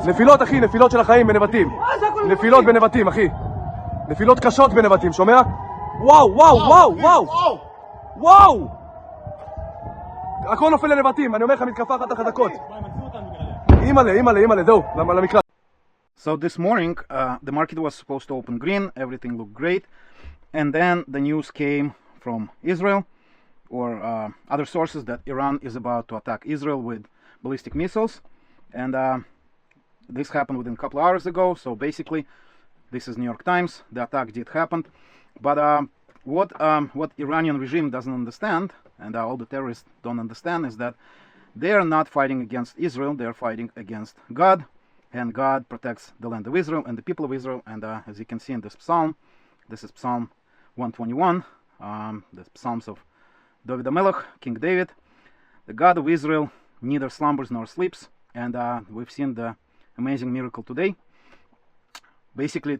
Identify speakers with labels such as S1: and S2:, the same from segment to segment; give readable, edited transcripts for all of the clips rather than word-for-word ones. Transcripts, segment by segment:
S1: נפילות אחי, נפילות של החיים בנבטים. נפילות בנבטים אחי. נפילות קשות בנבטים, שומע? וואו, וואו, וואו, וואו. וואו! הכל נופל לנבטים, אני אומר לך מתקפה אחת החזקות. אימא'לה, זהו, למקרה.
S2: So this morning, the market was supposed to open green, everything looked great, and then the news came from Israel or other sources that Iran is about to attack Israel with ballistic missiles, and this happened within a couple hours ago. So basically, this is New York Times. The attack did happen, but what Iranian regime doesn't understand, and all the terrorists don't understand, is that they are not fighting against Israel. They are fighting against God. And God protects the land of Israel and the people of Israel. And as you can see in this psalm, this is Psalm 121, the Psalms of David HaMelech, King David. The God of Israel neither slumbers nor sleeps. And we've seen the amazing miracle today. Basically,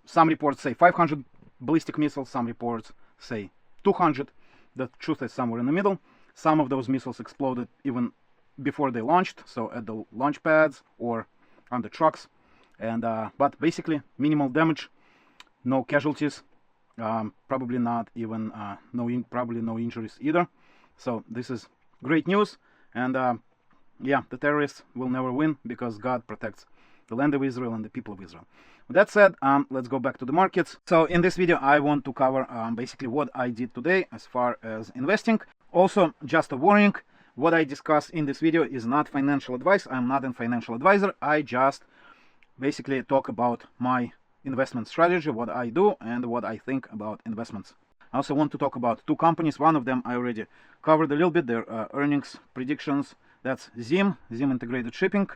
S2: some reports say 500 ballistic missiles, some reports say 200. The truth is somewhere in the middle. Some of those missiles exploded even before they launched, so at the launch pads or on the trucks, and but basically minimal damage, no casualties, probably not even probably no injuries either. So this is great news, and yeah, the terrorists will never win because God protects the land of Israel and the people of Israel. With that said, let's go back to the markets. So in this video I want to cover basically what I did today as far as investing. Also, just a warning, what I discuss in this video is not financial advice. I'm not a financial advisor. I just basically talk about my investment strategy, what I do and what I think about investments. I also want to talk about two companies. One of them I already covered a little bit, their earnings predictions. That's ZIM Integrated Shipping.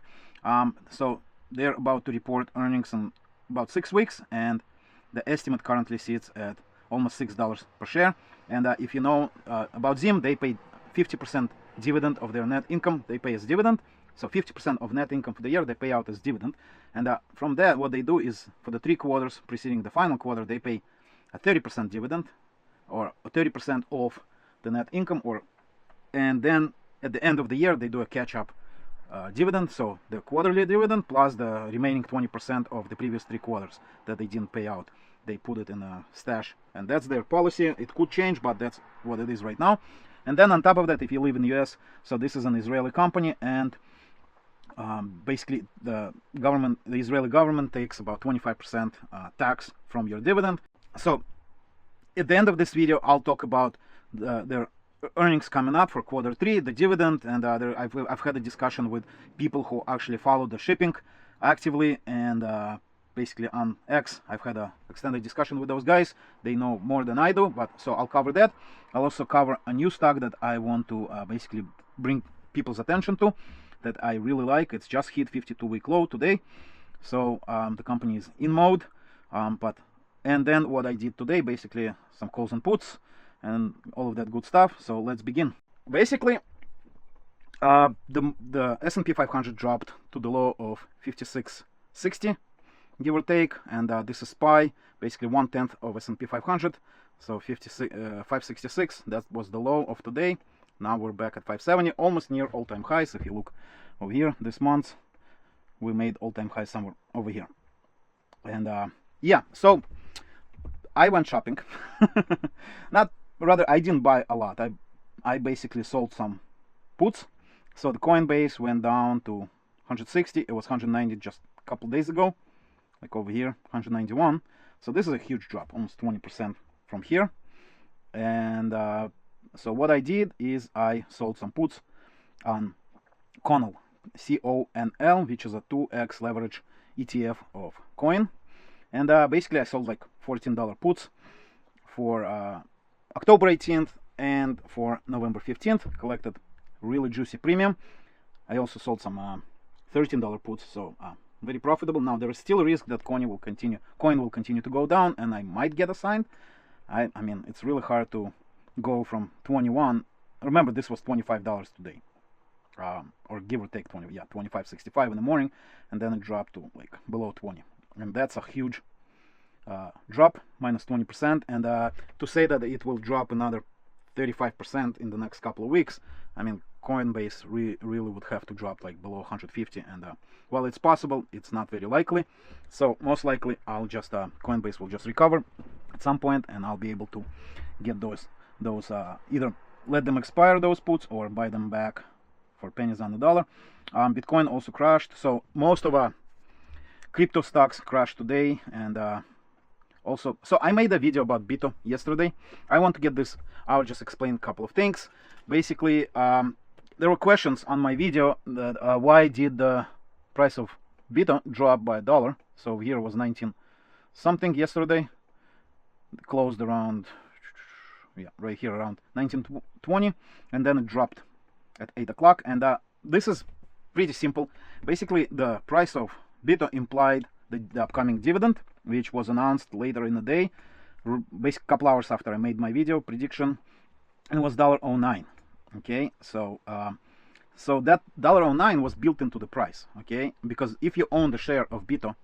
S2: So they're about to report earnings in about 6 weeks, and the estimate currently sits at almost $6 per share. And if you know about ZIM, they pay 50% dividend of their net income. They pay as dividend. So 50% of net income for the year they pay out as dividend. And from that, what they do is for the 3 quarters preceding the final quarter, they pay a 30% dividend or 30% of the net income, and then at the end of the year they do a catch-up dividend. So the quarterly dividend plus the remaining 20% of the previous 3 quarters that they didn't pay out, they put it in a stash, and that's their policy. It could change, but that's what it is right now. And then on top of that, if you live in the US, so this is an Israeli company, and basically the Israeli government takes about 25% tax from your dividend. So at the end of this video, I'll talk about their earnings coming up for Q3, the dividend, and I've had a discussion with people who actually follow the shipping actively, and basically on X I've had an extended discussion with those guys. They know more than I do, but so I'll cover that. I'll also cover a new stock that I want to basically bring people's attention to, that I really like. It's just hit 52-week low today, so the company is in mode, and then what I did today, basically some calls and puts and all of that good stuff. So let's begin. Basically the S&P 500 dropped to the low of 56.60, give or take, and this is SPY, basically 1/10 of S&P 500, so 566. That was the low of today. Now we're back at 570, almost near all-time highs. If you look over here, this month we made all-time highs somewhere over here. And yeah, so I went shopping. I didn't buy a lot. I basically sold some puts. So the Coinbase went down to 160. It was 190 just a couple days ago, like over here, 191. So this is a huge drop, almost 20% from here. And so what I did is I sold some puts on CONL, CONL, which is a 2x leverage ETF of coin. And basically I sold like $14 puts for October 18th and for November 15th, collected really juicy premium. I also sold some $13 puts, so very profitable. Now there is still a risk that coin will continue to go down, and I might get assigned. I mean, it's really hard to go from 21. Remember, this was $25 today, or give or take 20. Yeah, 25.65 in the morning, and then it dropped to like below 20, and that's a huge drop, minus 20%. And to say that it will drop another 35% in the next couple of weeks, I mean, Coinbase really would have to drop like below 150, and while it's possible, it's not very likely. So most likely I'll just Coinbase will just recover at some point, and I'll be able to get those either let them expire, those puts, or buy them back for pennies on the dollar. Bitcoin also crashed, so most of our crypto stocks crashed today. And also, so I made a video about BITO yesterday. I want to get this out, just explain a couple of things. Basically, there were questions on my video that why did the price of BITO drop by $1? So here was 19 something yesterday, it closed around, yeah, right here around 1920, and then it dropped at 8 o'clock. And this is pretty simple. Basically, the price of BITO implied the upcoming dividend, which was announced later in the day, basically a couple hours after I made my video prediction, and it was $0.09. Okay, so so that $0.09 was built into the price. Okay, because if you own the share of BITO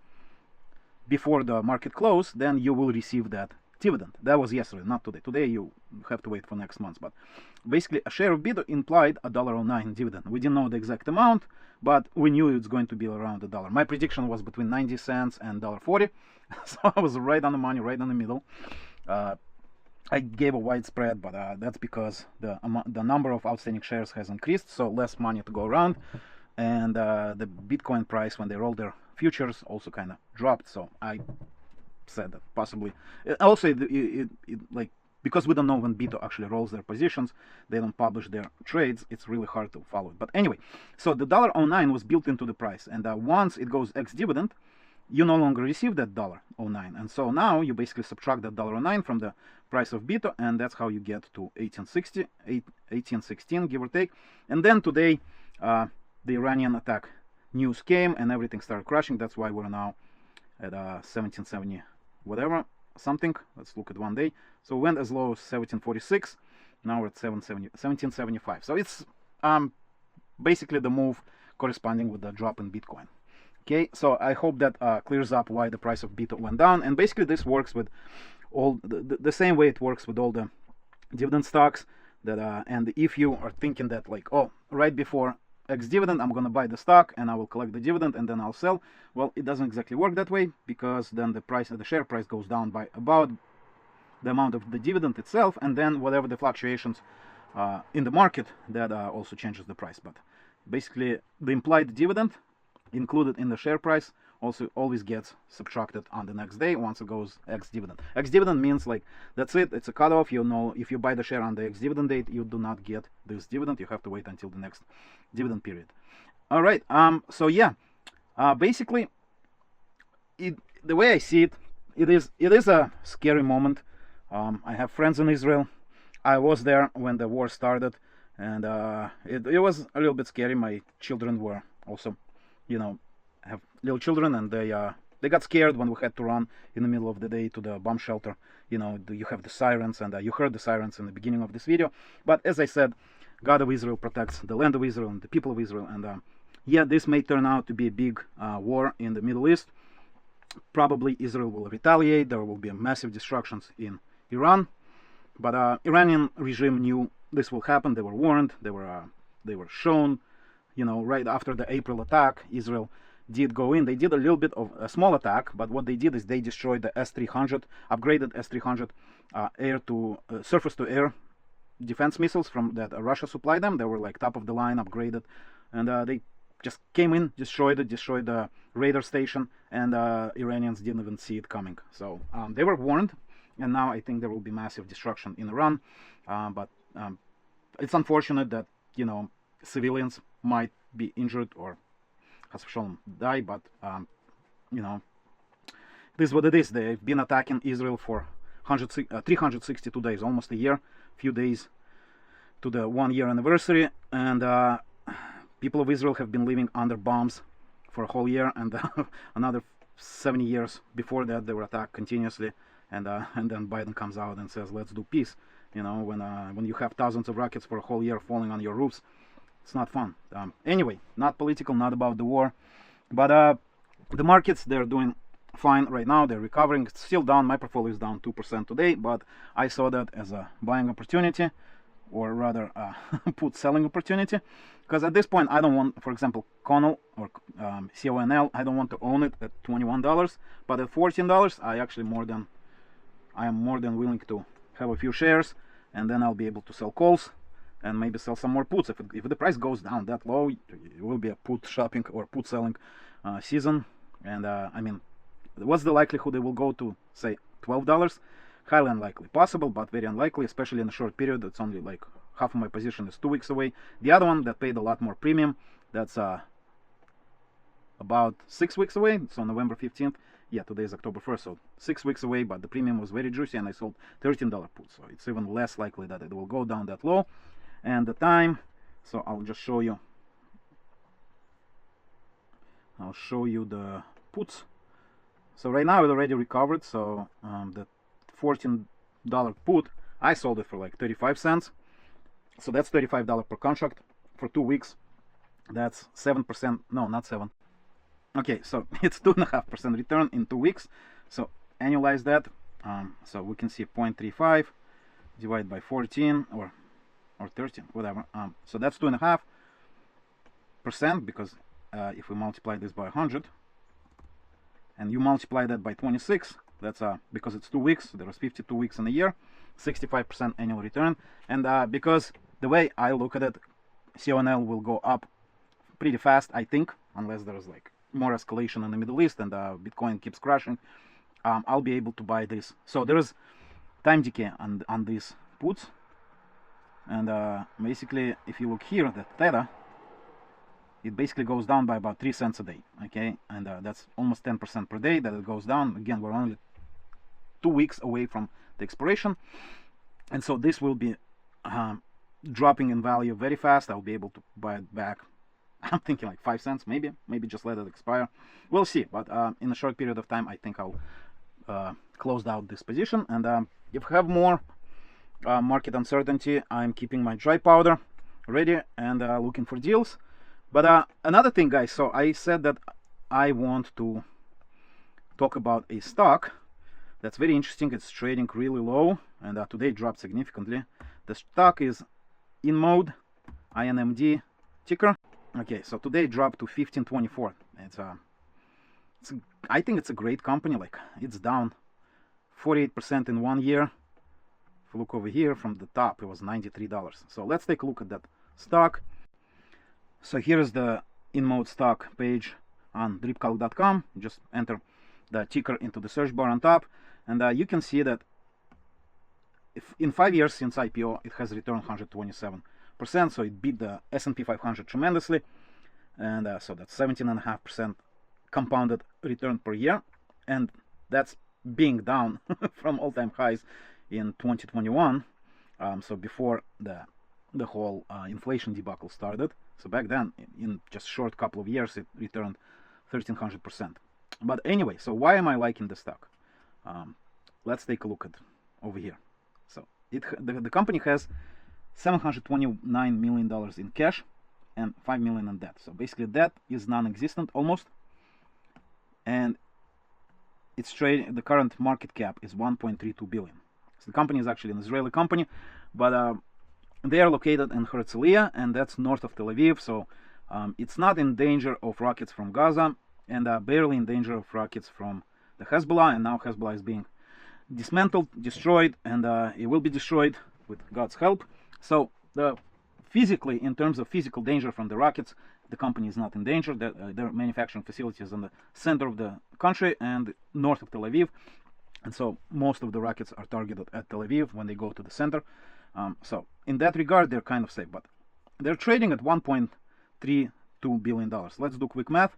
S2: before the market close, then you will receive that dividend. That was yesterday, not today. Today you have to wait for next month. But basically, a share of BITO implied a $0.09 dividend. We didn't know the exact amount, but we knew it's going to be around $1. My prediction was between 90 cents and $1.40, so I was right on the money, right in the middle. I gave a wide spread, but that's because the number of outstanding shares has increased, so less money to go around, and the Bitcoin price, when they rolled their futures, also kind of dropped. So I said that possibly also it like, because we don't know when BITO actually rolls their positions, they don't publish their trades, it's really hard to follow it. But anyway, so the $0.09 was built into the price, and once it goes ex-dividend, you no longer receive that $0.09, and so now you basically subtract that $0.09 from the price of BITO, and that's how you get to 1816, give or take. And then today the Iranian attack news came and everything started crashing. That's why we're now at 1770 whatever something. Let's look at one day. So we went as low as 1746, now we're at 1775. So it's basically the move corresponding with the drop in Bitcoin. Okay, so I hope that clears up why the price of BITO went down. And basically this works with all the same way it works with all the dividend stocks. That and if you are thinking that like, oh, right before ex-dividend I'm gonna buy the stock and I will collect the dividend and then I'll sell, well, it doesn't exactly work that way, because then the price of the share price goes down by about the amount of the dividend itself, and then whatever the fluctuations in the market, that also changes the price. But basically the implied dividend included in the share price also always gets subtracted on the next day once it goes ex-dividend. Ex-dividend means like, that's it, it's a cutoff. You know, if you buy the share on the ex-dividend date, you do not get this dividend, you have to wait until the next dividend period. All right, so yeah, basically the way I see it, it is a scary moment. I have friends in Israel. I was there when the war started, and it was a little bit scary. My children were also, you know, have little children, and they got scared when we had to run in the middle of the day to the bomb shelter. You know, you have the sirens, and you heard the sirens in the beginning of this video. But as I said, God of Israel protects the land of Israel and the people of Israel. And yeah, this may turn out to be a big war in the Middle East. Probably Israel will retaliate. There will be massive destructions in Iran. But Iranian regime knew this will happen. They were warned. They were shown. You know, right after the April attack, Israel did go in. They did a little bit of a small attack, but what they did is they destroyed the S-300, upgraded S-300 surface-to-air defense missiles from that Russia supplied them. They were like top of the line, upgraded, and they just came in, destroyed the radar station, and Iranians didn't even see it coming. So they were warned, and now I think there will be massive destruction in Iran. But it's unfortunate that, you know, civilians might be injured or die, but you know, it is what it is. They've been attacking Israel for 362 days, almost a year, few days to the 1-year anniversary, and people of Israel have been living under bombs for a whole year, and another 70 years before that they were attacked continuously, and then Biden comes out and says, let's do peace. You know, when you have thousands of rockets for a whole year falling on your roofs, it's not fun. Anyway, not political, not about the war, but the markets, they're doing fine right now. They're recovering. It's still down. My portfolio is down 2% today, but I saw that as a buying opportunity. or rather put selling opportunity, because at this point I don't want, for example, CONL or CONL, I don't want to own it at $21, but at $14 I am more than willing to have a few shares, and then I'll be able to sell calls and maybe sell some more puts. If the price goes down that low, it will be a put shopping or put selling season. And I mean, what's the likelihood it will go to, say, $12? Highly unlikely. Possible, but very unlikely, especially in a short period. It's only like half of my position is 2 weeks away. The other one that paid a lot more premium, that's about 6 weeks away. So November 15th. Yeah, today is October 1st, so 6 weeks away, but the premium was very juicy, and I sold $13 puts, so it's even less likely that it will go down that low. And the time, so I'll just show you. I'll show you the puts. So right now it already recovered. So the $14 put, I sold it for like 35 cents. So that's $35 per contract for 2 weeks. That's 7%. No, not 7. Okay, so it's 2.5% return in 2 weeks. So annualize that. So we can see 0.35 divided by 14 or 13, whatever. So that's 2.5%, because if we multiply this by 100 and you multiply that by 26, that's because it's 2 weeks, there was 52 weeks in a year, 65% annual return. And because the way I look at it, CONL will go up pretty fast, I think, unless there's like more escalation in the Middle East and Bitcoin keeps crashing. I'll be able to buy this. So there is time decay on these puts, and basically if you look here, the theta, it basically goes down by about 3 cents a day. Okay, and that's almost 10% per day that it goes down. Again, we're only 2 weeks away from the expiration, and so this will be dropping in value very fast. I'll be able to buy it back, I'm thinking like 5 cents, maybe just let it expire. We'll see, but in a short period of time I think I'll close out this position. And if I have more market uncertainty, I'm keeping my dry powder ready and looking for deals. But another thing, guys, so I said that I want to talk about a stock that's very interesting. It's trading really low, and today it dropped significantly. The stock is INMD, INMD ticker. Okay, so today it dropped to 15.24. I think it's a great company. Like, it's down 48% in 1 year. If you look over here from the top, it was $93. So let's take a look at that stock. So here's the INMD stock page on DRIPCalc.com. Just enter the ticker into the search bar on top, and you can see that if in 5 years since IPO, it has returned 127%. So it beat the S&P 500 tremendously, and so that's 17.5% compounded return per year, and that's being down from all-time highs in 2021. So before the whole inflation debacle started. So back then, in just short couple of years, it returned 1,300%. But anyway, so why am I liking the stock? Let's take a look at over here. So the company has $729 million in cash and $5 million in debt. So basically, debt is non-existent almost, and it's trading. The current market cap is 1.32 billion. So the company is actually an Israeli company, but they are located in Herzliya, and that's north of Tel Aviv. So it's not in danger of rockets from Gaza, and barely in danger of rockets from the Hezbollah. And now Hezbollah is being dismantled, destroyed, and it will be destroyed with God's help. So physically, in terms of physical danger from the rockets, the company is not in danger. Their manufacturing facilities in the center of the country and north of Tel Aviv, and so most of the rockets are targeted at Tel Aviv when they go to the center. So in that regard, they're kind of safe, but they're trading at $1.32 billion. Let's do quick math.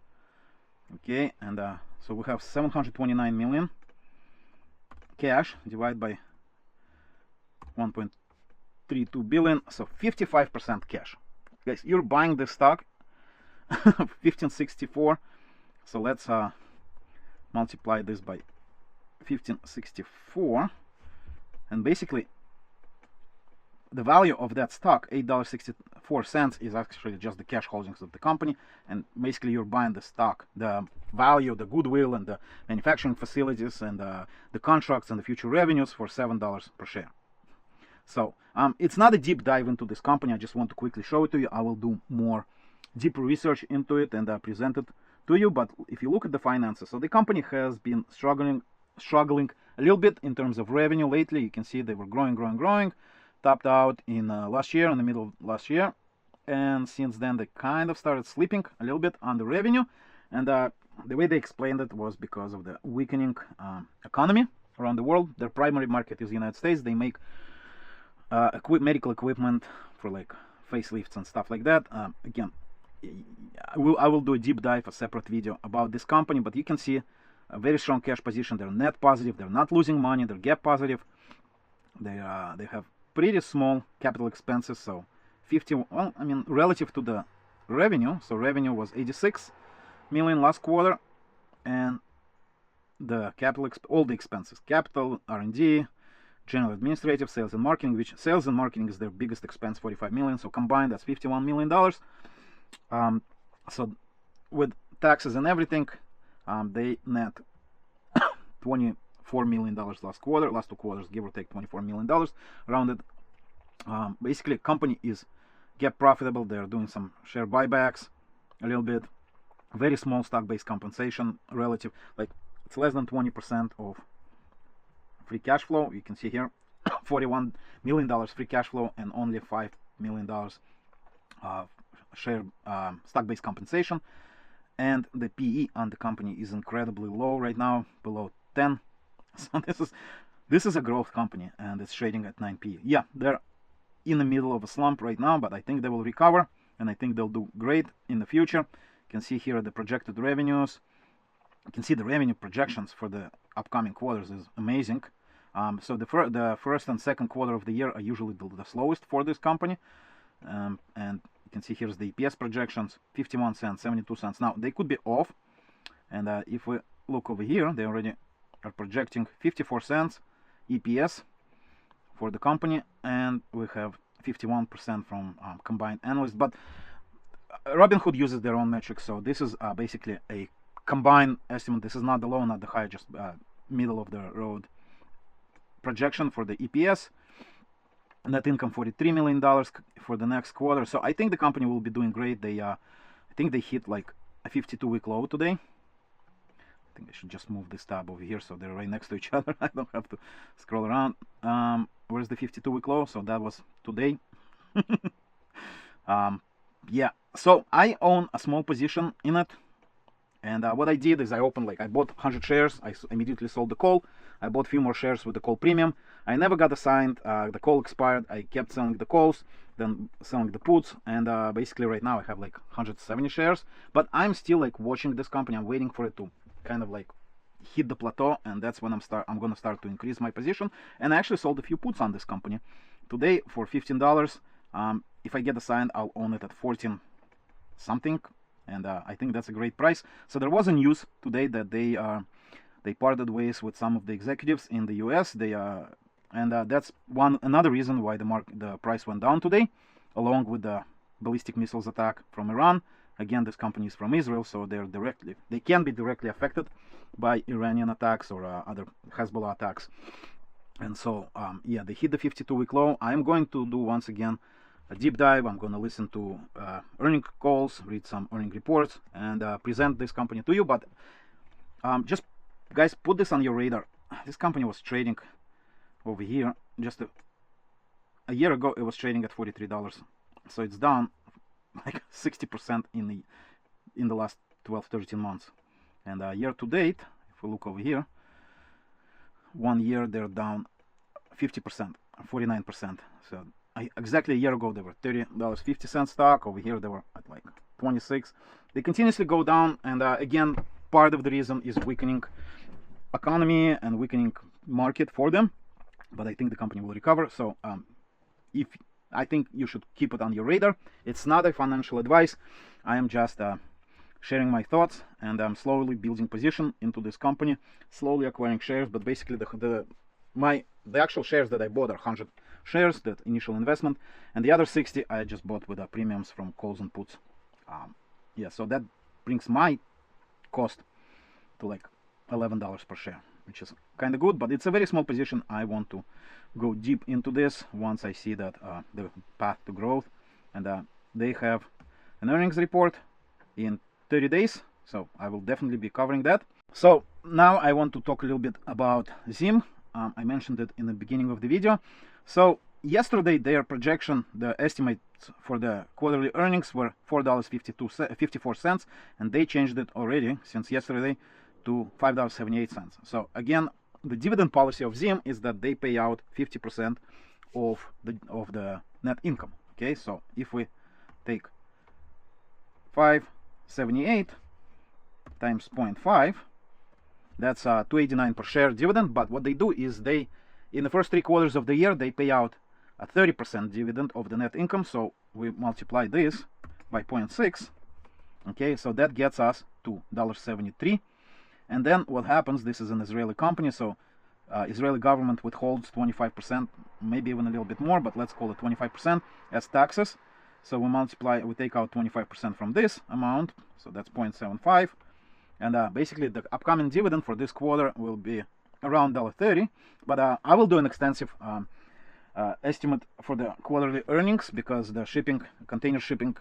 S2: Okay, and so we have 729 million cash divided by 1.32 billion, so 55% cash. Guys, you're buying this stock 1564. So let's multiply this by 1564, and basically the value of that stock, $8.64, is actually just the cash holdings of the company. And basically you're buying the stock, the value, the goodwill, and the manufacturing facilities, and the contracts and the future revenues for $7 per share. So it's not a deep dive into this company. I just want to quickly show it to you. I will do more deeper research into it and present it to you. But if you look at the finances, so the company has been struggling a little bit in terms of revenue lately. You can see they were growing, topped out in last year, in the middle of last year, and since then they kind of started slipping a little bit on the revenue. And the way they explained it was because of the weakening economy around the world. Their primary market is the United States. They make medical equipment for like facelifts and stuff like that. Again, I will do a deep dive, a separate video about this company, but you can see a very strong cash position. They're net positive. They're not losing money. They're gap positive. They have pretty small capital expenses. So 50. Well, I mean, relative to the revenue. So revenue was 86 million last quarter, and the capital all the expenses, capital, R&D, general administrative, sales and marketing, which sales and marketing is their biggest expense, 45 million. So combined, that's $51 million. So with taxes and everything, they net $24 million last quarter, last 2 quarters, give or take $24 million rounded. Basically, a company is gap profitable. They're doing some share buybacks a little bit, very small stock-based compensation relative, like it's less than 20% of free cash flow. You can see here $41 million free cash flow and only $5 million share stock-based compensation. And the PE on the company is incredibly low right now, below 10. So this is a growth company, and it's trading at 9 PE. Yeah, they're in the middle of a slump right now, but I think they will recover, and I think they'll do great in the future. You can see here the projected revenues. You can see the revenue projections for the upcoming quarters is amazing. So the first and second quarter of the year are usually the slowest for this company. And you can see here's the EPS projections, 51 cents, 72 cents. Now, they could be off. And if we look over here, they already are projecting 54 cents EPS for the company. And we have 51% from combined analysts. But Robinhood uses their own metrics. So this is basically a combined estimate. This is not the low, not the high, just middle of the road projection for the EPS. Net income $43 million for the next quarter. So I think the company will be doing great. They I think they hit like a 52-week low today. I think I should just move this tab over here so they're right next to each other. I don't have to scroll around. Where's the 52-week low? So that was today. Yeah, so I own a small position in it. And what I did is I bought 100 shares. I immediately sold the call. I bought a few more shares with the call premium. I never got assigned. The call expired. I kept selling the calls, then selling the puts. And basically right now I have like 170 shares. But I'm still like watching this company. I'm waiting for it to kind of like hit the plateau. And that's when I'm going to start to increase my position. And I actually sold a few puts on this company today for $15. If I get assigned, I'll own it at 14 something. And I think that's a great price. So there was a news today that they parted ways with some of the executives in the US. That's another reason why the price went down today, along with the ballistic missiles attack from Iran. Again, this company is from Israel, so they can be directly affected by Iranian attacks or other Hezbollah attacks. And so yeah, they hit the 52-week low. I'm going to do once again a deep dive. I'm going to listen to earning calls, read some earning reports, and present this company to you. But just guys, put this on your radar. This company was trading over here just a year ago. It was trading at $43, so it's down like 60% in the last 12-13 months. And year to date, if we look over here, 1 year they're down 50%, 49%. So exactly a year ago they were $30.50 stock. Over here they were at like 26. They continuously go down, and again, part of the reason is weakening economy and weakening market for them. But I think the company will recover. So I think you should keep it on your radar. It's not a financial advice. I am just sharing my thoughts, and I'm slowly building position into this company, slowly acquiring shares. But basically the actual shares that I bought are 100 shares, that initial investment, and the other 60 I just bought with premiums from calls and puts. Yeah, so that brings my cost to like $11 per share. which is kind of good, but it's a very small position. I want to go deep into this once I see that the path to growth, and they have an earnings report in 30 days, so I will definitely be covering that. So now I want to talk a little bit about ZIM. I mentioned it in the beginning of the video. So yesterday their projection, the estimates for the quarterly earnings were $4.54, and they changed it already since yesterday to $5.78. So again, the dividend policy of ZIM is that they pay out 50% of the net income. Okay, so if we take 578 times 0.5, that's 289 per share dividend. But what they do is they, in the first 3 quarters of the year, they pay out a 30% dividend of the net income. So we multiply this by 0.6. Okay, so that gets us to $1.73. And then what happens, this is an Israeli company, so Israeli government withholds 25%, maybe even a little bit more, but let's call it 25% as taxes. So we take out 25% from this amount, so that's 0.75. And basically the upcoming dividend for this quarter will be around $1.30. But I will do an extensive estimate for the quarterly earnings, because the container shipping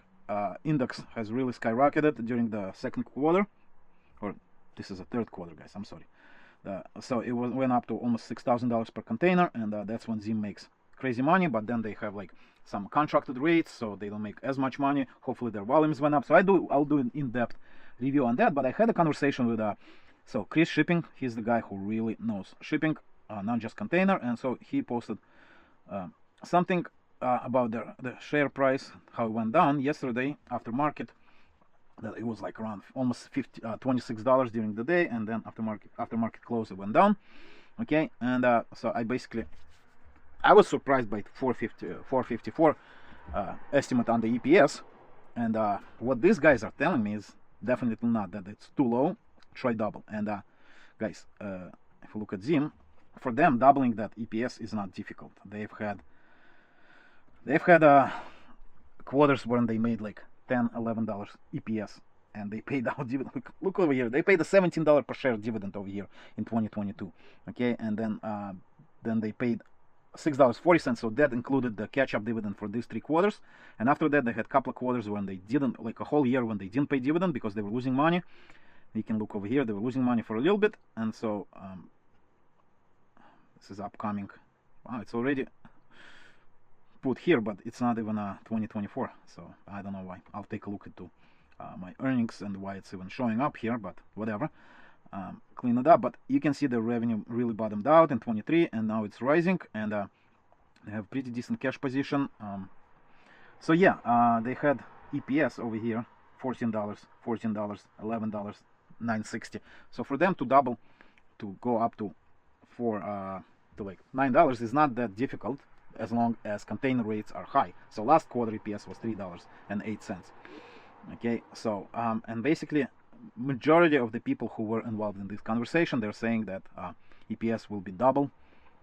S2: index has really skyrocketed during the second quarter, or this is the third quarter, guys, I'm sorry. So it went up to almost $6,000 per container, and that's when ZIM makes crazy money. But then they have like some contracted rates, so they don't make as much money. Hopefully their volumes went up. So I'll do an in-depth review on that. But I had a conversation with so Chris Shipping. He's the guy who really knows shipping, not just container. And so he posted something about the share price, how it went down yesterday after market. That it was like around almost $26 during the day, and then after market close it went down. Okay, and so I was surprised by 454 estimate on the EPS, and what these guys are telling me is definitely not that it's too low. Try double. And guys, if you look at ZIM, for them doubling that EPS is not difficult. They've had quarters when they made like $10, $11 EPS, and they paid out dividend. Look over here, they paid a $17 per share dividend over here in 2022. Okay, and then they paid $6.40, so that included the catch-up dividend for these 3 quarters. And after that they had a couple of quarters when they didn't, like a whole year when they didn't pay dividend because they were losing money. You can look over here, they were losing money for a little bit. And so this is upcoming. Wow, it's already put here, but it's not even 2024, so I don't know why. I'll take a look into my earnings and why it's even showing up here, but whatever. Clean it up. But you can see the revenue really bottomed out in 23, and now it's rising, and they have pretty decent cash position. So yeah, they had EPS over here $14, $11, $9.60. So for them to double, to go up to like $9 is not that difficult, as long as container rates are high. So last quarter EPS was $3.08. Okay, so and basically majority of the people who were involved in this conversation, they're saying that EPS will be double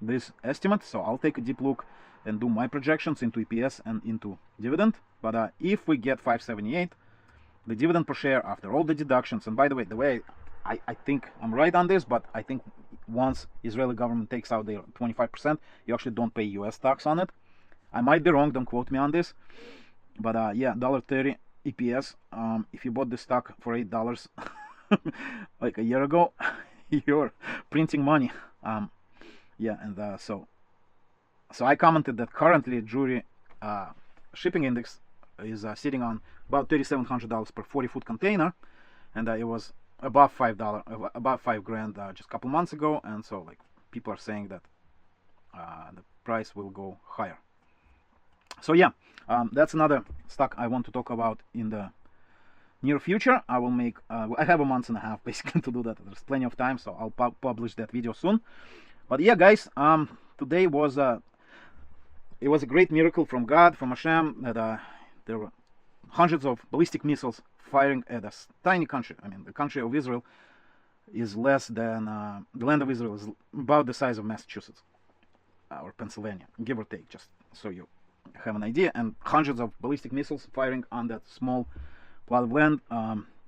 S2: this estimate. So I'll take a deep look and do my projections into EPS and into dividend. But if we get 578, the dividend per share after all the deductions, and by the way I think I'm right on this, but I think once Israeli government takes out their 25%, you actually don't pay US tax on it. I might be wrong, don't quote me on this. But yeah, $1.30 EPS. If you bought this stock for $8 like a year ago, you're printing money. Yeah, and so I commented that currently Drewry shipping index is sitting on about $3,700 per 40-foot container, and it was above $5, about $5,000 just a couple months ago. And so like people are saying that the price will go higher. So yeah, that's another stock I want to talk about in the near future. I will make I have a month and a half basically to do that. There's plenty of time, so I'll publish that video soon. But yeah, guys, today was it was a great miracle from God, from Hashem, that there were hundreds of ballistic missiles firing at a tiny country. I mean, the country of Israel is less than the land of Israel is about the size of Massachusetts or Pennsylvania, give or take, just so you have an idea. And hundreds of ballistic missiles firing on that small plot of land.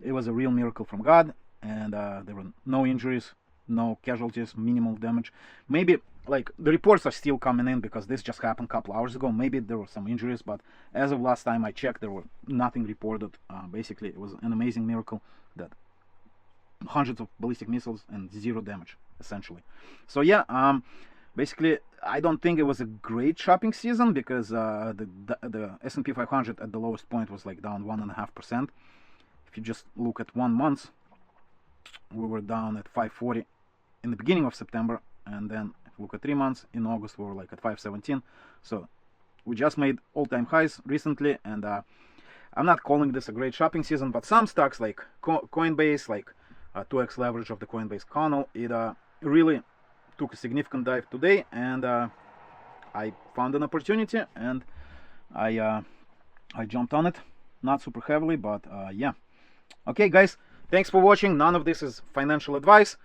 S2: It was a real miracle from God, and there were no injuries, no casualties, minimal damage. Maybe like the reports are still coming in because this just happened a couple hours ago. Maybe there were some injuries, but as of last time I checked, there were nothing reported. Basically, it was an amazing miracle that hundreds of ballistic missiles and 0 damage, essentially. So yeah, basically, I don't think it was a great shopping season because the S&P 500 at the lowest point was like down 1.5%. If you just look at 1 month, we were down at 540 in the beginning of September, and then if you look at 3 months, in August we were like at 517. So we just made all-time highs recently, and I'm not calling this a great shopping season, but some stocks like Coinbase, like 2x leverage of the Coinbase CONL, it really took a significant dive today, and I found an opportunity and I jumped on it, not super heavily, but yeah. Okay guys, thanks for watching. None of this is financial advice.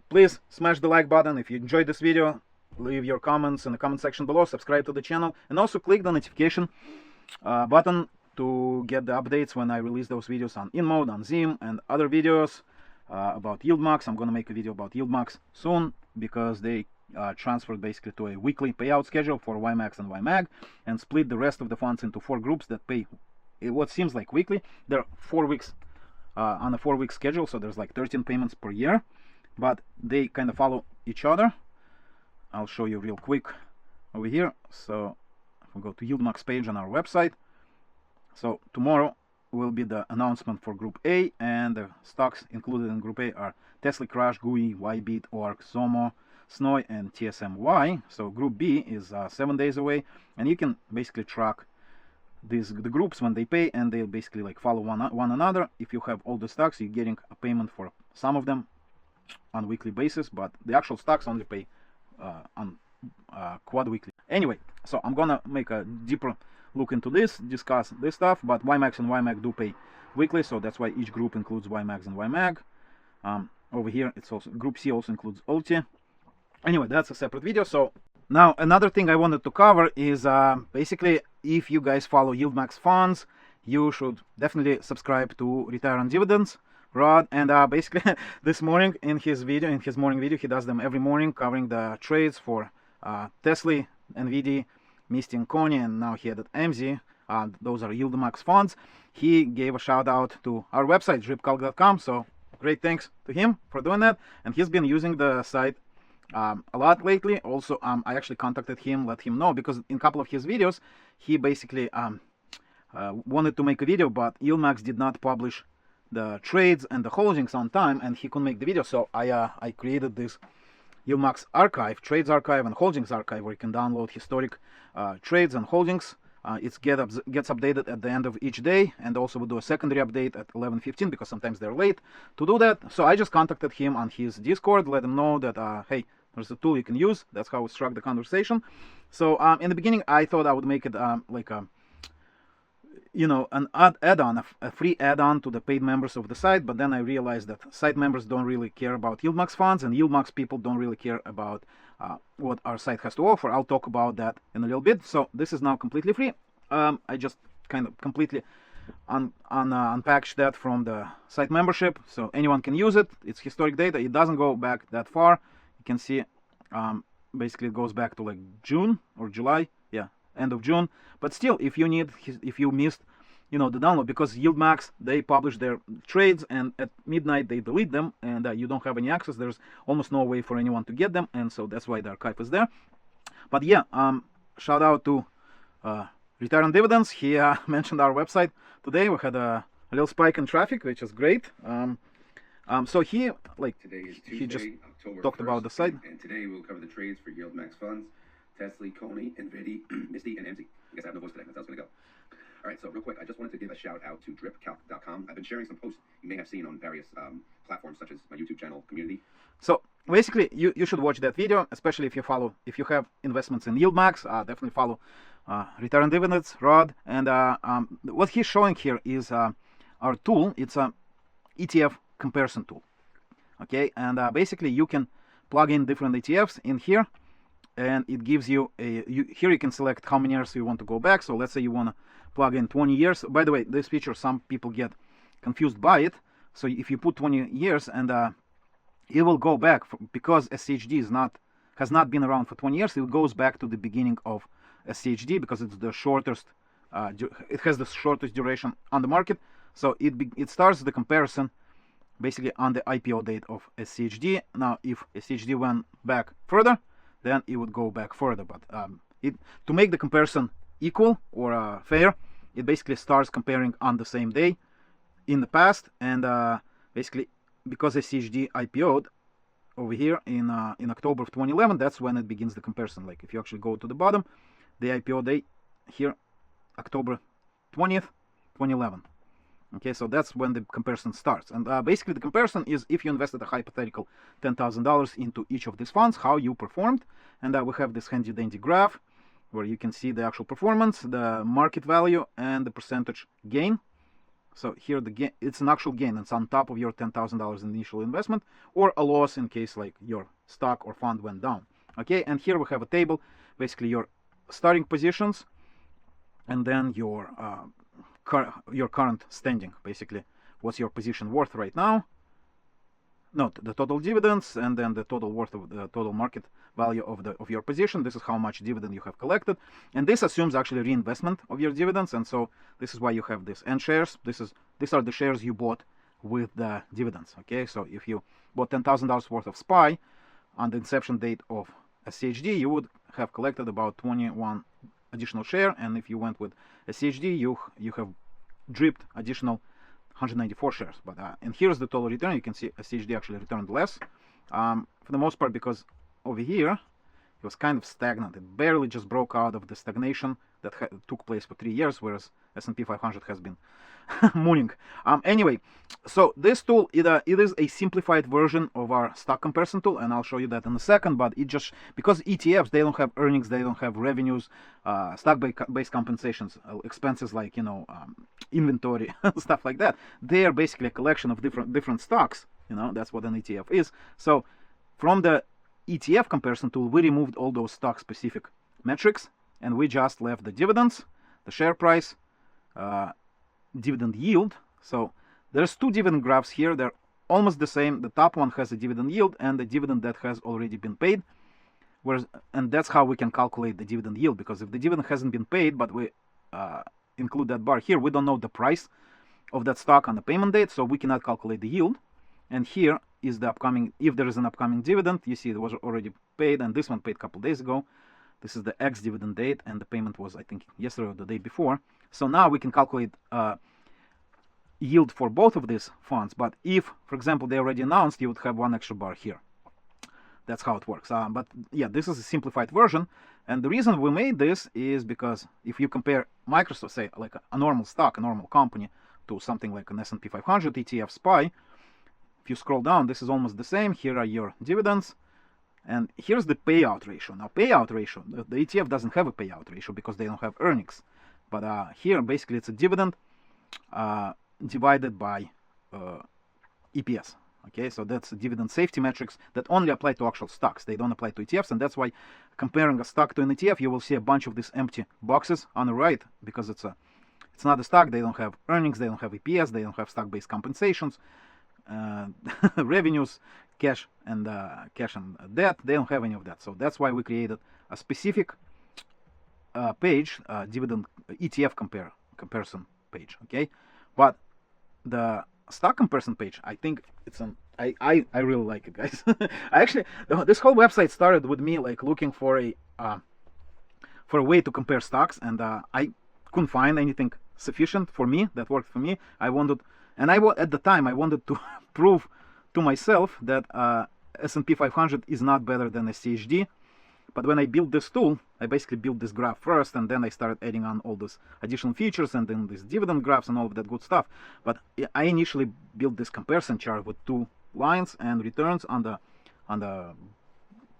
S2: Please smash the like button if you enjoyed this video, leave your comments in the comment section below, subscribe to the channel, and also click the notification button to get the updates when I release those videos on INMD, on ZIM, and other videos about YieldMax. I'm gonna make a video about YieldMax soon because they transferred basically to a weekly payout schedule for YieldMax and YMAG, and split the rest of the funds into 4 groups that pay what seems like weekly. They're 4 weeks on a 4-week schedule, so there's like 13 payments per year, but they kind of follow each other. I'll show you real quick over here. So if we go to YieldMax page on our website, so tomorrow will be the announcement for Group A, and the stocks included in Group A are Tesla, Crash, GUI, YBIT, ORC, Zomo, SNOI, and TSMY. So Group B is 7 days away, and you can basically track the groups when they pay, and they'll basically like follow one another. If you have all the stocks, you're getting a payment for some of them on weekly basis, but the actual stocks only pay on quad weekly. Anyway, so I'm gonna make a deeper look into this, discuss this stuff, but YMAX and YMAG do pay weekly, so that's why each group includes YMAX and YMAG. Over here, it's also Group C also includes OT. Anyway, that's a separate video. So now another thing I wanted to cover is basically, if you guys follow YieldMax funds, you should definitely subscribe to Retire on Dividends Rod. And basically this morning in his morning video, he does them every morning, covering the trades for Tesla, NVD, Misty, and Coney, and now he added MZ. Those are YieldMax funds. He gave a shout out to our website, DRIPCalc.com, so great thanks to him for doing that. And he's been using the site a lot lately. Also, I actually contacted him, let him know, because in a couple of his videos he basically wanted to make a video, but YieldMax did not publish the trades and the holdings on time, and he couldn't make the video. So I created this YieldMax archive, trades archive and holdings archive, where you can download historic trades and holdings. It gets updated at the end of each day, and also we do a secondary update at 11:15 because sometimes they're late to do that. So I just contacted him on his Discord, let him know that hey, there's a tool you can use. That's how we struck the conversation. So in the beginning I thought I would make it like a, you know, an add-on, a free add-on to the paid members of the site, but then I realized that site members don't really care about YieldMax funds, and YieldMax people don't really care about what our site has to offer. I'll talk about that in a little bit. So this is now completely free. I just kind of completely unpackaged that from the site membership, so anyone can use it. It's historic data. It doesn't go back that far. You can see basically it goes back to like June or July, yeah, end of June. But still, if you missed, you know, the download, because YieldMax, they publish their trades and at midnight they delete them, and you don't have any access. There's almost no way for anyone to get them, and so that's why the archive is there. But yeah, shout out to Retire on Dividends. He mentioned our website today. We had a little spike in traffic, which is great. So he just
S3: October
S2: talked
S3: 1st,
S2: about the site.
S3: And today we'll cover the trades for YieldMax funds, Tesla, Coney, NVD, Misty, and MZ. I guess I have no voice today. That's how it's going to go. All right, so real quick, I just wanted to give a shout out to DRIPCalc.com. I've been sharing some posts you may have seen on various platforms, such as my YouTube channel, community.
S2: So basically, you should watch that video, especially if you have investments in YieldMax. Definitely follow Return on Dividends, Rod. And what he's showing here is our tool. It's a ETF comparison tool. Okay, and basically you can plug in different ETFs in here, and it gives you here you can select how many years you want to go back. So let's say you want to plug in 20 years. By the way, this feature, some people get confused by it. So if you put 20 years and it will go back because SCHD has not been around for 20 years. It goes back to the beginning of SCHD because it's the shortest. It has the shortest duration on the market, so it starts the comparison basically on the IPO date of SCHD. Now, if SCHD went back further, then it would go back further. But to make the comparison equal or fair, it basically starts comparing on the same day in the past, and basically because SCHD IPO'd over here in October of 2011, that's when it begins the comparison. Like if you actually go to the bottom, the IPO date here, October 20th, 2011. Okay, so that's when the comparison starts. And basically the comparison is if you invested a hypothetical $10,000 into each of these funds, how you performed. And we have this handy dandy graph where you can see the actual performance, the market value, and the percentage gain. So here the gain, it's an actual gain. It's on top of your $10,000 initial investment, or a loss in case like your stock or fund went down. Okay, and here we have a table, basically your starting positions, and then your current standing, basically what's your position worth right now, not the total dividends, and then the total worth of the total market value of your position. This is how much dividend you have collected, and this assumes actually reinvestment of your dividends. And so this is why you have this N shares. These are the shares you bought with the dividends. Okay, so if you bought $10,000 worth of SPY on the inception date of SCHD, you would have collected about 21 additional share, and if you went with SCHD, you have dripped additional 194 shares. But and here's the total return. You can see SCHD actually returned less for the most part, because over here it was kind of stagnant. It barely just broke out of the stagnation that took place for 3 years, whereas S&P 500 has been mooning. Anyway, so this tool, it is a simplified version of our stock comparison tool, and I'll show you that in a second. But it just, because ETFs, they don't have earnings, they don't have revenues, stock-based compensations, expenses like, you know, inventory, stuff like that. They are basically a collection of different stocks. You know, that's what an ETF is. So from the ETF comparison tool, we removed all those stock-specific metrics, and we just left the dividends, the share price, dividend yield. So there's two dividend graphs here. They're almost the same. The top one has a dividend yield and the dividend that has already been paid. And that's how we can calculate the dividend yield, because if the dividend hasn't been paid, but we include that bar here, we don't know the price of that stock on the payment date, so we cannot calculate the yield. And here is the upcoming, if there is an upcoming dividend, you see it was already paid, and this one paid a couple days ago. This is the X dividend date, and the payment was, I think, yesterday or the day before. So now we can calculate yield for both of these funds. But if, for example, they already announced, you would have one extra bar here. That's how it works. But yeah, this is a simplified version. And the reason we made this is because if you compare Microsoft, say, like a normal stock, a normal company, to something like an S&P 500 ETF SPY, if you scroll down, this is almost the same. Here are your dividends. And here's the payout ratio. Now, payout ratio, the ETF doesn't have a payout ratio because they don't have earnings. But here, basically, it's a dividend divided by EPS. Okay, so that's dividend safety metrics that only apply to actual stocks. They don't apply to ETFs, and that's why comparing a stock to an ETF, you will see a bunch of these empty boxes on the right, because it's not a stock. They don't have earnings, they don't have EPS, they don't have stock-based compensations, revenues, cash and debt. They don't have any of that. So that's why we created a specific page, dividend ETF comparison page. Okay, but the stock comparison page, I think it's I really like it, guys. This whole website started with me like looking for a way to compare stocks, and I couldn't find anything sufficient for me that worked for me. At the time I wanted to prove to myself that S&P 500 is not better than SCHD. But when I built this tool, I basically built this graph first, and then I started adding on all those additional features and then these dividend graphs and all of that good stuff. But I initially built this comparison chart with two lines and returns on the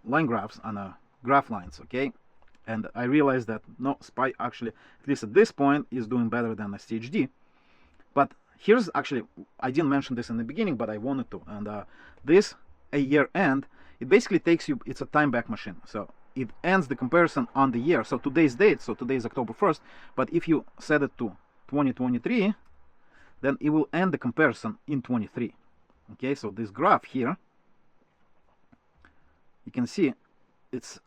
S2: line graphs, on the graph lines, okay? And I realized that no, SPY actually, at least at this point, is doing better than SCHD. But here's actually, I didn't mention this in the beginning, but I wanted to. And this, a year end, it basically takes you, it's a time back machine. So it ends the comparison on the year. So today's date, so today is October 1st. But if you set it to 2023, then it will end the comparison in 23. Okay, so this graph here, you can see it's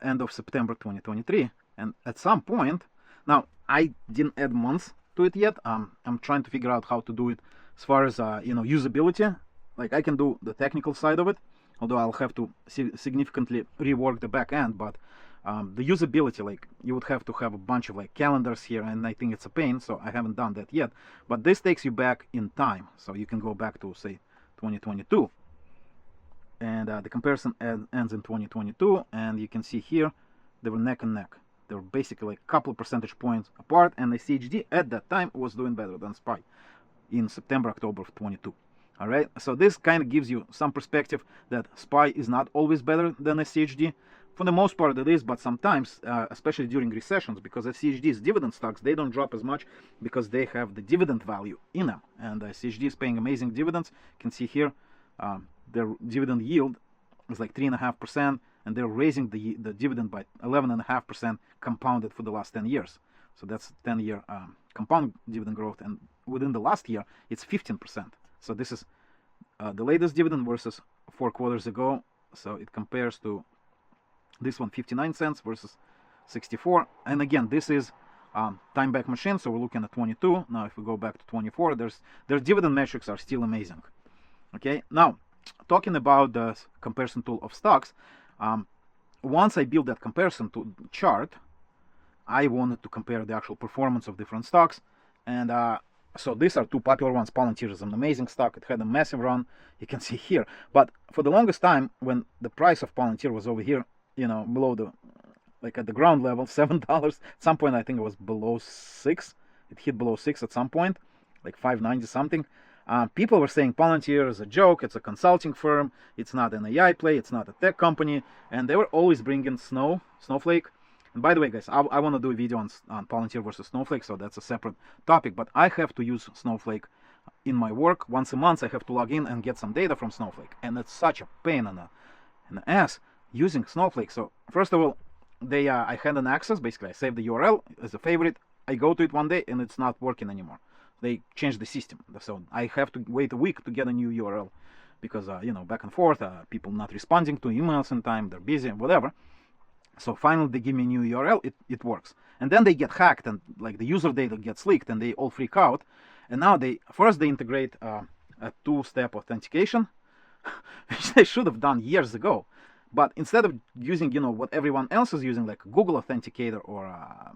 S2: end of September 2023, and at some point, now I didn't add months to it yet. I'm trying to figure out how to do it as far as usability. Like, I can do the technical side of it, although I'll have to significantly rework the back end. But the usability, like, you would have to have a bunch of like calendars here, and I think it's a pain, so I haven't done that yet. But this takes you back in time, so you can go back to, say, 2022, and the comparison ends in 2022, and you can see here they were neck and neck. They were basically like a couple of percentage points apart, and the CHD at that time was doing better than SPY in September, October of 22. All right, so this kind of gives you some perspective that SPY is not always better than a CHD. For the most part it is, but sometimes, especially during recessions, because the CHD's dividend stocks, they don't drop as much because they have the dividend value in them, and the CHD is paying amazing dividends. You can see here their dividend yield is like 3.5%, and they're raising the dividend by 11.5% compounded for the last 10 years. So that's 10-year compound dividend growth, and within the last year it's 15%. So this is the latest dividend versus 4 quarters ago. So it compares to this one, 59 cents versus 64. And again, this is time back machine, so we're looking at 22. Now if we go back to 24, their dividend metrics are still amazing. Okay, now talking about the comparison tool of stocks, once I built that comparison tool chart, I wanted to compare the actual performance of different stocks. And so these are two popular ones. Palantir is an amazing stock. It had a massive run, you can see here. But for the longest time, when the price of Palantir was over here, below the, like at the ground level, $7. At some point, I think it was below 6. It hit below 6 at some point, like 590 something. People were saying Palantir is a joke, it's a consulting firm, it's not an AI play, it's not a tech company, and they were always bringing Snowflake. And by the way, guys, I want to do a video on Palantir versus Snowflake, so that's a separate topic, but I have to use Snowflake in my work. Once a month, I have to log in and get some data from Snowflake, and it's such a pain in the ass using Snowflake. So first of all, I had an access. Basically, I saved the URL as a favorite. I go to it one day, and it's not working anymore. They changed the system, so I have to wait a week to get a new URL because back and forth, people not responding to emails in time, they're busy, whatever. So finally they give me a new URL, it works. And then they get hacked, and like the user data gets leaked, and they all freak out. And now they integrate a two-step authentication, which they should have done years ago. But instead of using what everyone else is using, like Google Authenticator or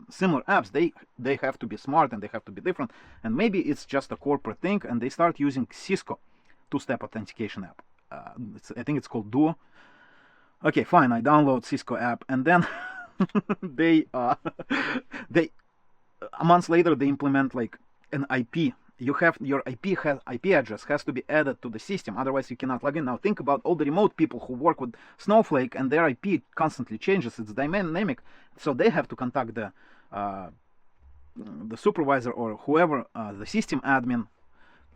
S2: similar apps, they have to be smart, and they have to be different. And maybe it's just a corporate thing, and they start using Cisco two-step authentication app. I think it's called Duo. Okay, fine, I download Cisco app, and then they a month later they implement like an IP. You have your IP address has to be added to the system, otherwise you cannot log in. Now think about all the remote people who work with Snowflake, and their IP constantly changes. It's dynamic, so they have to contact the supervisor or whoever, the system admin,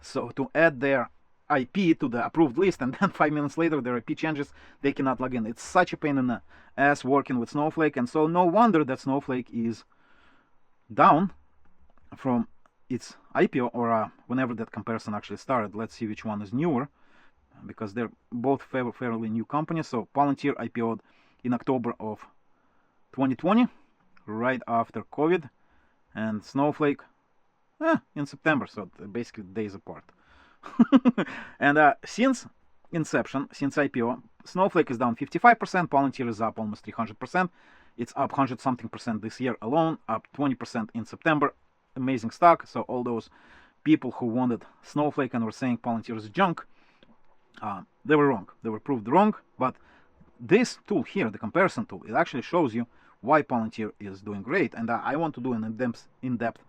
S2: so to add their IP to the approved list, and then 5 minutes later their IP changes, they cannot log in. It's such a pain in the ass working with Snowflake, and so no wonder that Snowflake is down from its IPO, or whenever that comparison actually started. Let's see which one is newer, because they're both fairly new companies. So Palantir IPO'd in October of 2020, right after COVID, and Snowflake in September, so basically days apart. And since inception, since IPO, Snowflake is down 55%, Palantir is up almost 300%. It's up 100-something% this year alone, up 20% in September. Amazing stock. So all those people who wanted Snowflake and were saying Palantir is junk, they were wrong. They were proved wrong. But this tool here, the comparison tool, it actually shows you why Palantir is doing great. And I want to do an in-depth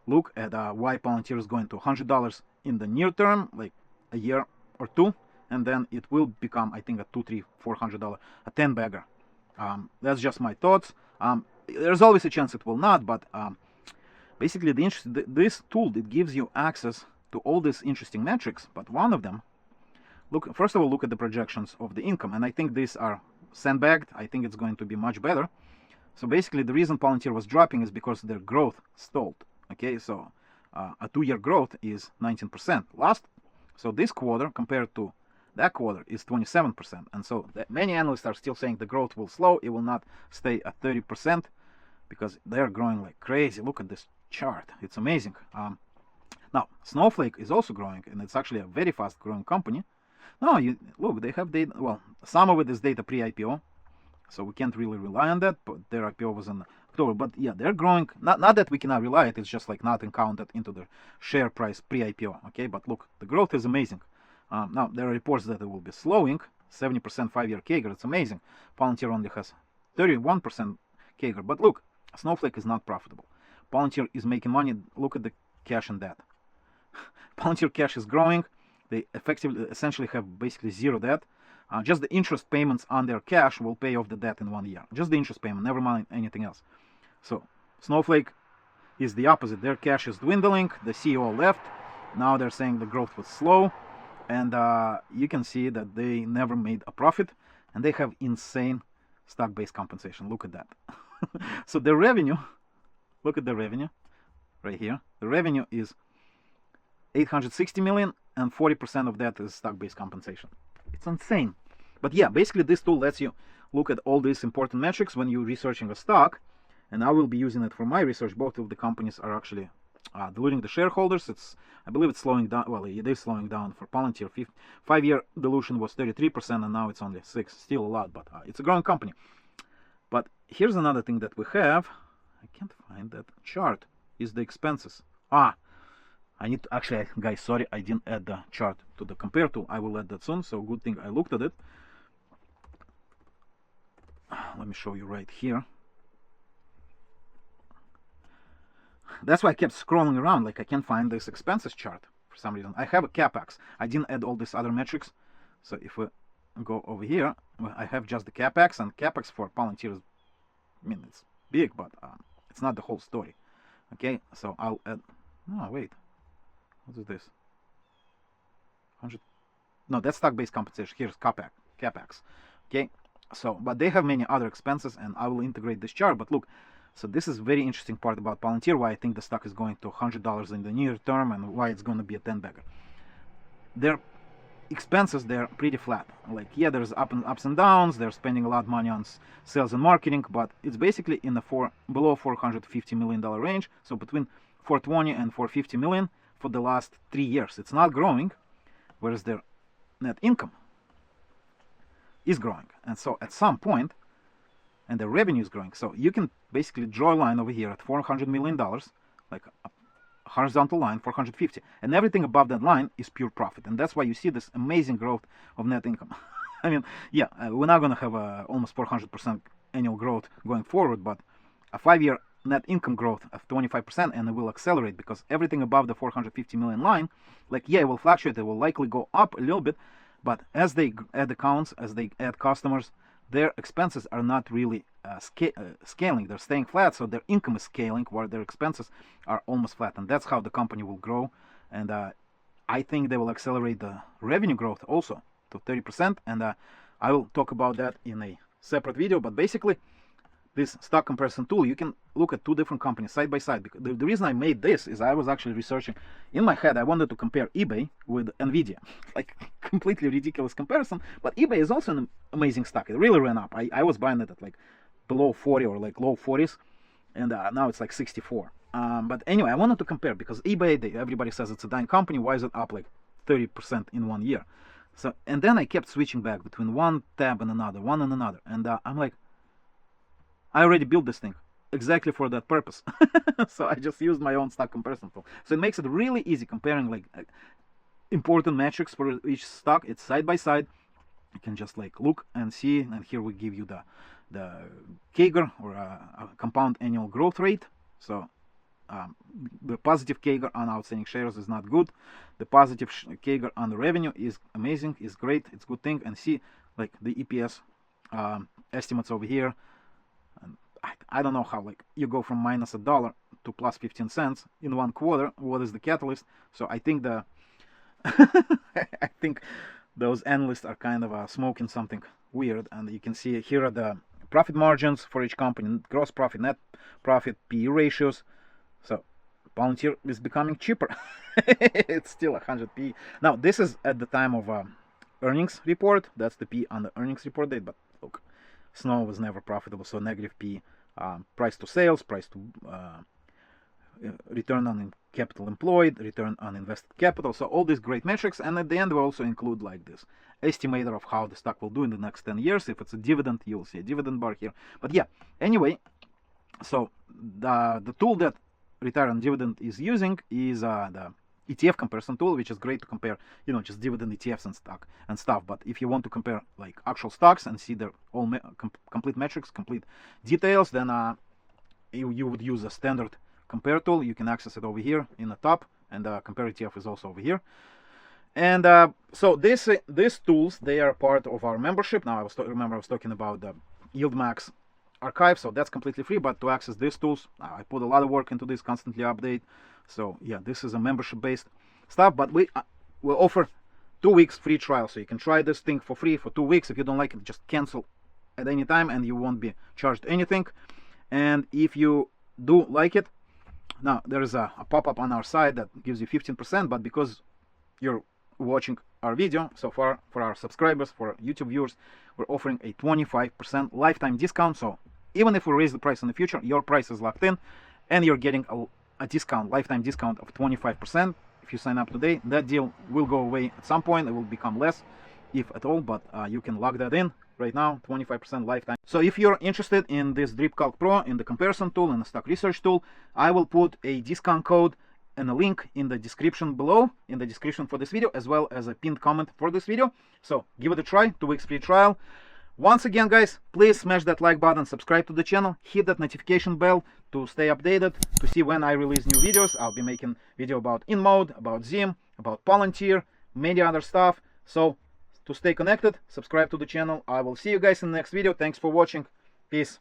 S2: look at why Palantir is going to $100 in the near term, like a year or two, and then it will become, I think, a $200, $300, $400, a 10-bagger. That's just my thoughts. There's always a chance it will not, but basically this tool, it gives you access to all these interesting metrics. But one of them, first of all, look at the projections of the income, and I think these are sandbagged. I think it's going to be much better. So basically the reason Palantir was dropping is because their growth stalled. Okay, so a 2-year growth is 19% so this quarter compared to that quarter is 27%. And so many analysts are still saying the growth will slow. It will not stay at 30% because they're growing like crazy. Look at this chart. It's amazing. Now, Snowflake is also growing, and it's actually a very fast growing company. No, you look, they have data. Well, some of it is data pre-IPO, so we can't really rely on that. But their IPO was in October. But yeah, they're growing. Not that we cannot rely it. It's just like not counted into the share price pre-IPO. Okay, but look, the growth is amazing. Now there are reports that it will be slowing. 70% 5-year CAGR. It's amazing. Palantir only has 31% CAGR. But look, Snowflake is not profitable. Palantir is making money. Look at the cash and debt. Palantir cash is growing. They essentially have basically zero debt. Just the interest payments on their cash will pay off the debt in 1 year. Just the interest payment, never mind anything else. So Snowflake is the opposite. Their cash is dwindling. The CEO left. Now they're saying the growth was slow. And you can see that they never made a profit. And they have insane stock-based compensation. Look at that. So the revenue, look at the revenue right here. The revenue is 860 million, and 40% of that is stock-based compensation. It's insane. But yeah, basically this tool lets you look at all these important metrics when you're researching a stock, and I will be using it for my research. Both of the companies are actually diluting the shareholders. I believe it's slowing down. Well, it is slowing down for Palantir. 5-year dilution was 33%, and now it's only 6%. Still a lot, but it's a growing company. But here's another thing that we have. I can't find that chart. Is the expenses. I need to, actually, guys, sorry, I didn't add the chart to the compare tool. I will add that soon, so good thing I looked at it. Let me show you right here. That's why I kept scrolling around, like I can't find this expenses chart for some reason. I have a CapEx. I didn't add all these other metrics. So if we go over here, I have just the CapEx, and CapEx for Palantir is, I mean, it's big, but it's not the whole story. Okay, so I'll add, no, wait. What is this? 100? No, that's stock-based compensation. Here's CapEx. Okay, so but they have many other expenses, and I will integrate this chart. But look, so this is very interesting part about Palantir. Why I think the stock is going to $100 in the near term, and why it's going to be a 10-bagger. Their expenses, they're pretty flat. Like, yeah, there's ups and downs. They're spending a lot of money on sales and marketing, but it's basically in the below $450 million range. So between 420 and 450 million. For the last 3 years. It's not growing, whereas their net income is growing. And so at some point, and the revenue is growing. So you can basically draw a line over here at $400 million, like a horizontal line, 450. And everything above that line is pure profit. And that's why you see this amazing growth of net income. I mean, yeah, we're not going to have almost 400% annual growth going forward, but a 5-year net income growth of 25%, and it will accelerate because everything above the 450 million line, like, yeah, it will fluctuate. It will likely go up a little bit, but as they add accounts, as they add customers, their expenses are not really scaling. They're staying flat, so their income is scaling while their expenses are almost flat, and that's how the company will grow. And I think they will accelerate the revenue growth also to 30%, and I will talk about that in a separate video. But basically, this stock comparison tool, you can look at 2 different companies side by side. Because the reason I made this is I was actually researching in my head. I wanted to compare eBay with Nvidia, like completely ridiculous comparison. But eBay is also an amazing stock. It really ran up. I was buying it at like below 40 or like low 40s, and now it's like 64. But anyway, I wanted to compare because eBay, everybody says it's a dying company. Why is it up like 30% in 1 year? So, and then I kept switching back between one tab and another, and I'm like, I already built this thing exactly for that purpose. So I just used my own stock comparison tool. So it makes it really easy comparing like important metrics for each stock. It's side by side. You can just like look and see. And here we give you the CAGR, or a compound annual growth rate. So the positive CAGR on outstanding shares is not good. The positive CAGR on the revenue is amazing, is great. It's a good thing. And see like the EPS estimates over here. I don't know how, like, you go from minus $1 to plus 15 cents in 1 quarter. What is the catalyst? So I think I think those analysts are kind of smoking something weird. And you can see here are the profit margins for each company, gross profit, net profit, PE ratios. So Palantir is becoming cheaper. It's still 100 PE. Now this is at the time of earnings report. That's the P on the earnings report date. But look, Snow was never profitable, so negative P. Price to sales, price to return on capital employed, return on invested capital. So all these great metrics, and at the end we also include like this estimator of how the stock will do in the next 10 years. If it's a dividend, you'll see a dividend bar here. But yeah, anyway, so the tool that Retire on Dividend is using is the ETF comparison tool, which is great to compare, you know, just dividend ETFs and stuff. But if you want to compare like actual stocks and see their all complete metrics, complete details, then you would use a standard compare tool. You can access it over here in the top, and compare ETF is also over here. And so these tools, they are part of our membership. Now I was talking about the YieldMax archive, so that's completely free. But to access these tools, I put a lot of work into this, constantly update. So yeah, this is a membership based stuff, but we will offer 2 weeks free trial, so you can try this thing for free for 2 weeks. If you don't like it, just cancel at any time and you won't be charged anything. And if you do like it, now there is a pop-up on our side that gives you 15%, but because you're watching our video so far, for our subscribers, for YouTube viewers, we're offering a 25% lifetime discount. So even if we raise the price in the future, your price is locked in and you're getting a discount, lifetime discount of 25%. If you sign up today, that deal will go away at some point. It will become less, if at all, but you can lock that in right now, 25% lifetime. So if you're interested in this DRIPCalc Pro, in the comparison tool and the stock research tool, I will put a discount code and a link in the description below, in the description for this video, as well as a pinned comment for this video. So give it a try, 2 weeks free trial. Once again, guys, please smash that like button, subscribe to the channel, hit that notification bell to stay updated, to see when I release new videos. I'll be making video about INMD, about ZIM, about PLTR, many other stuff. So to stay connected, subscribe to the channel. I will see you guys in the next video. Thanks for watching. Peace.